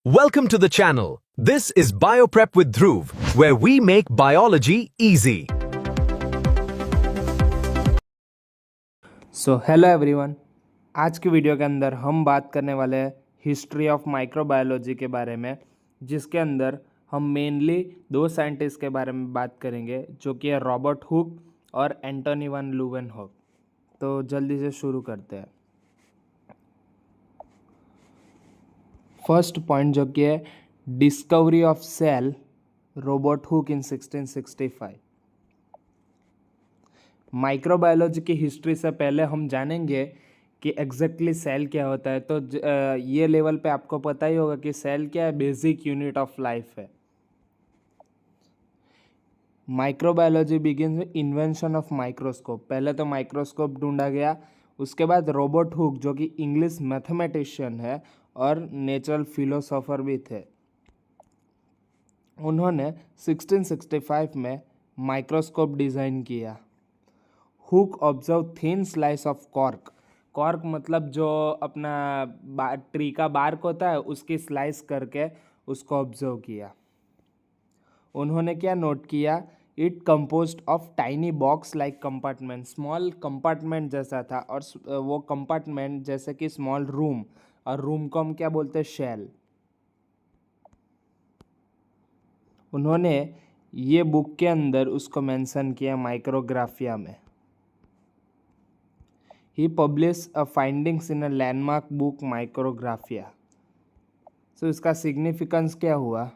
Welcome to the channel. This is BioPrep with Dhruv, where we make biology easy. Hello everyone, आज की video के अंदर हम बात करने वाले हैं हिस्ट्री ऑफ माइक्रोबायोलॉजी के बारे में, जिसके अंदर हम मेनली दो साइंटिस्ट के बारे में बात करेंगे, जो कि है रॉबर्ट हुक और एंटोनी वन ल्यूवेनहॉक। तो जल्दी से शुरू करते हैं। फर्स्ट पॉइंट जो कि है discovery of cell, Robert Hooke in 1665। Microbiology की हिस्ट्री से पहले हम जानेंगे कि एग्जैक्टली सेल क्या होता है। तो ये लेवल पे आपको पता ही होगा कि सेल क्या है, बेसिक यूनिट ऑफ लाइफ है। Microbiology begins with invention of microscope. पहले तो माइक्रोस्कोप ढूंढा गया, उसके बाद रॉबर्ट हुक, जो कि इंग्लिश मैथमेटिशियन है और नेचुरल फिलोसोफर भी थे, उन्होंने 1665 में माइक्रोस्कोप डिज़ाइन किया। Hook observe thin slice of cork. Cork मतलब जो अपना ट्री का बार्क होता है, उसकी स्लाइस करके उसको ऑब्जर्व किया। उन्होंने क्या नोट किया, it composed of tiny box like compartment. Small compartment जैसा था, और वो कंपार्टमेंट जैसे कि स्मॉल रूम, और रूम को हम क्या बोलते हैं, शेल। उन्होंने ये बुक के अंदर उसको मेंशन किया माइक्रोग्राफिया में। He published a findings in a landmark book Micrographia. So इसका सिग्निफिकेंस क्या हुआ?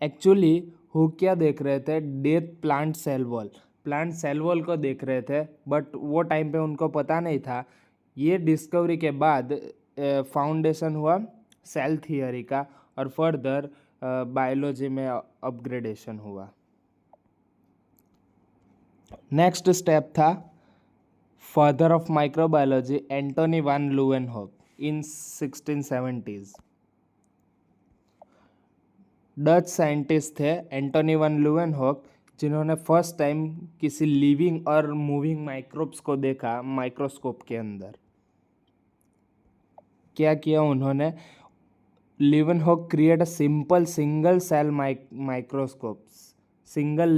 एक्चुअली हुक क्या देख रहे थे, death plant cell wall. Plant cell wall को देख रहे थे, बट वो टाइम पे उनको पता नहीं था। ये डिस्कवरी के बाद फाउंडेशन हुआ सेल थियरी का, और फर्दर बायोलॉजी में अपग्रेडेशन हुआ। नेक्स्ट स्टेप था father of microbiology Antonie van Leeuwenhoek in 1670s। Dutch scientist थे एंटोनी वन ल्यूवेनहॉक, जिन्होंने फर्स्ट टाइम किसी लिविंग और मूविंग माइक्रोब्स को देखा माइक्रोस्कोप के अंदर। क्या किया उन्होंने, Leeuwenhoek create a simple single cell microscope, single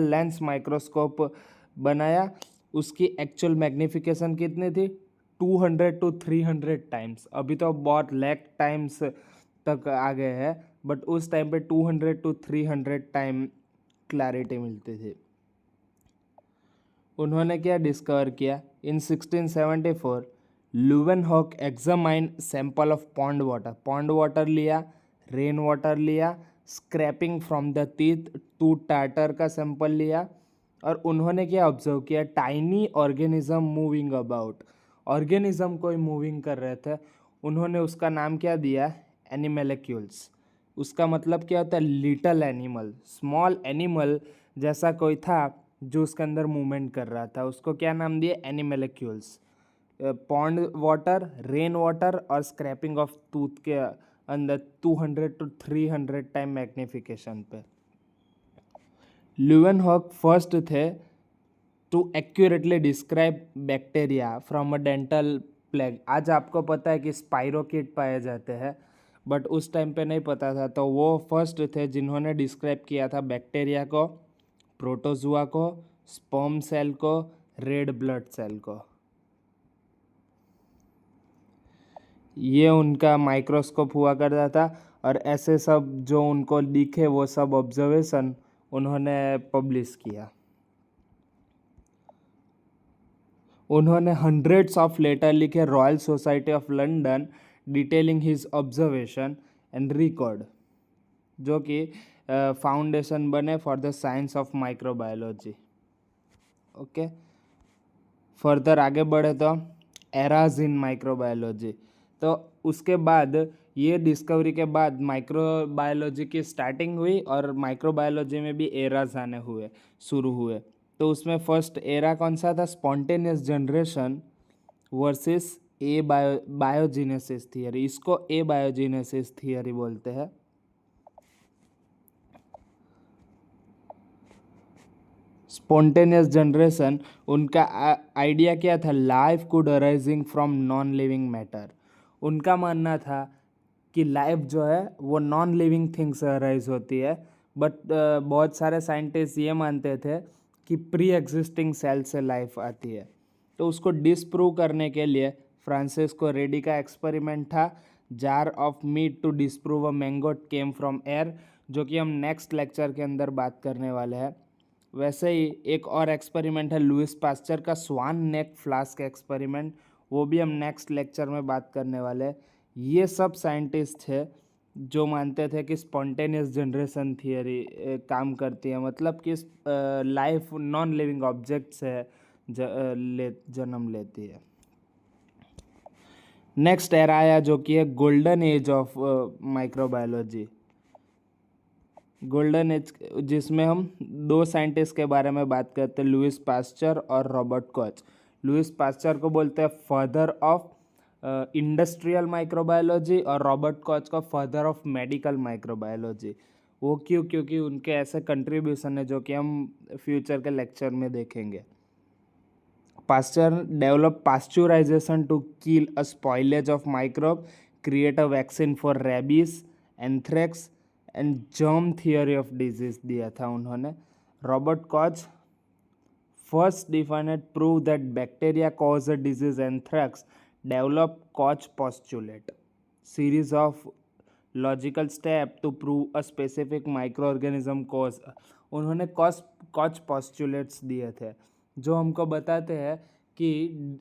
lens microscope बनाया। उसकी एक्चुअल मैग्निफिकेशन कितनी थी, 200 to 300 टाइम्स। अभी तो बहुत लैक टाइम्स तक आ गए हैं, बट उस टाइम पे 200 to 300 टाइम क्लैरिटी मिलती थी। उन्होंने क्या डिस्कवर किया, in 1674 Leeuwenhoek examine sample of pond water लिया, रेन वाटर लिया, scraping from the teeth to tartar का सैंपल लिया, और उन्होंने क्या ऑब्जर्व किया, tiny organism moving about. Organism कोई मूविंग कर रहे थे, उन्होंने उसका नाम क्या दिया, एनिमेलेक्यूल्स। उसका मतलब क्या होता है, लिटल एनिमल, स्मॉल एनिमल जैसा कोई था जो उसके अंदर मूवमेंट कर रहा था, उसको क्या नाम दिया, animalcules. Pond water, rain water और स्क्रैपिंग ऑफ टूथ के अंदर 200 to 300 टाइम मैग्निफिकेशन पे। ल्यूवेनहॉक फर्स्ट थे to accurately describe bacteria from a dental plague. आज आपको पता है कि स्पाइरोकीट पाए जाते हैं, बट उस टाइम पे नहीं पता था। तो वो फर्स्ट थे जिन्होंने डिस्क्राइब किया था बैक्टीरिया को, प्रोटोजुआ को, स्पर्म सेल को, रेड ब्लड सेल को। ये उनका माइक्रोस्कोप हुआ करता था, और ऐसे सब जो उनको दिखे वो सब ऑब्जर्वेशन उन्होंने पब्लिश किया। उन्होंने हंड्रेड्स ऑफ लेटर लिखे royal society of London detailing his observation and record, जो कि फाउंडेशन बने for the science of microbiology. Okay, further आगे बढ़े तो एराज इन माइक्रोबायोलॉजी। तो उसके बाद ये डिस्कवरी के बाद माइक्रोबायोलॉजी की स्टार्टिंग हुई, और माइक्रोबायोलॉजी में भी एराज आने शुरू हुए। तो उसमें फर्स्ट एरा कौन सा था, spontaneous generation versus biogenesis theory. इसको ए बायोजेनेसिस थियरी बोलते हैं। स्पॉन्टेनियस जनरेशन, उनका आइडिया क्या था, life could arising from non living matter. उनका मानना था कि लाइफ जो है वो नॉन लिविंग थिंग से अराइज होती है, बट बहुत सारे साइंटिस्ट ये मानते थे कि प्री एग्जिस्टिंग सेल से लाइफ आती है। तो उसको डिसप्रूव करने के लिए फ्रांसिस्को रेडी का एक्सपेरिमेंट था, jar of meat to disprove a maggot came from air, जो कि हम नेक्स्ट लेक्चर के अंदर बात करने वाले हैं। वैसे ही एक और एक्सपेरिमेंट है लुइस पास्चर का स्वान नेक फ्लास्क एक्सपेरिमेंट, वो भी हम नेक्स्ट लेक्चर में बात करने वाले हैं। ये सब साइंटिस्ट थे जो मानते थे कि स्पॉन्टेनियस जनरेशन थियरी काम करती है, मतलब कि लाइफ नॉन लिविंग ऑब्जेक्ट से जन्म लेती है। नेक्स्ट एरा आया जो कि है golden age of microbiology. Golden age जिसमें हम दो साइंटिस्ट के बारे में बात करते हैं, लुइस पास्चर और रॉबर्ट कॉच। लुइस पास्चर को बोलते हैं फादर ऑफ इंडस्ट्रियल माइक्रोबायोलॉजी और रॉबर्ट कॉच का फादर ऑफ मेडिकल माइक्रोबायोलॉजी। वो क्यों? क्योंकि उनके ऐसे कंट्रीब्यूशन है जो कि हम फ्यूचर के लेक्चर में देखेंगे। Pasteur developed pasteurization to kill a spoilage of microbe, create a vaccine for rabies, anthrax and germ theory of disease दिया था उन्होंने। Robert Koch first defined prove that bacteria cause a disease anthrax, develop Koch postulate, series of logical step to prove a specific microorganism cause। उन्होंने कॉच postulates दिए थे जो हमको बताते हैं कि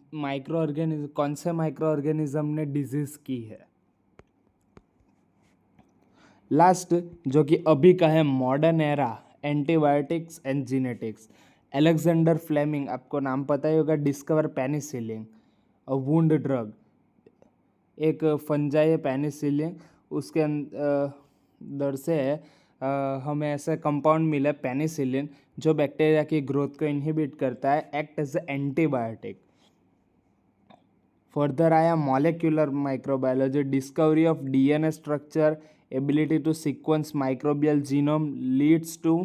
कौन से माइक्रो ऑर्गेनिज्म ने डिजीज की है। लास्ट जो कि अभी का है modern era, antibiotics and genetics. Alexander Fleming, आपको नाम पता ही होगा, discover penicillin, a wound drug, एक फंजाई है पेनिसिलिन, उसके अंदर से हमें ऐसा कंपाउंड मिला पेनिसिलिन जो बैक्टीरिया की ग्रोथ को इनहिबिट करता है, act as a antibiotic. Further आया molecular microbiology, discovery of DNA structure, ability to sequence microbial genome leads to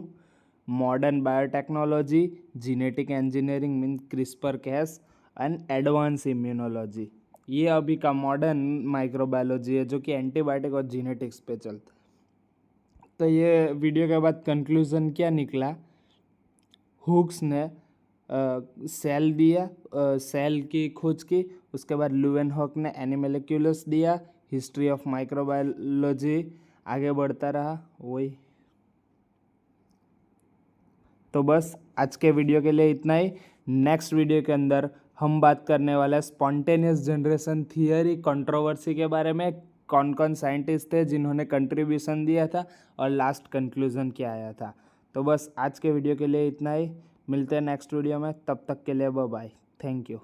modern biotechnology, genetic engineering mean CRISPR Cas and advance immunology. ये अभी का modern microbiology है जो कि antibiotic और genetics पे चलता है। तो ये वीडियो के बाद कंक्लूजन क्या निकला? हुक्स ने सेल दिया, सेल की खोज की, उसके बाद लुवेनहॉक ने एनिमोलिक्यूलस दिया, हिस्ट्री ऑफ माइक्रोबायोलॉजी आगे बढ़ता रहा वही। तो बस आज के वीडियो के लिए इतना ही। नेक्स्ट वीडियो के अंदर हम बात करने वाले हैं स्पॉन्टेनियस जनरेशन थियरी कंट्रोवर्सी के बारे में, कौन कौन साइंटिस्ट थे जिन्होंने कंट्रीब्यूशन दिया था और लास्ट कंक्लूजन क्या आया था। तो बस आज के वीडियो के लिए इतना ही, मिलते हैं नेक्स्ट वीडियो में, तब तक के लिए बाय बाय, थैंक यू।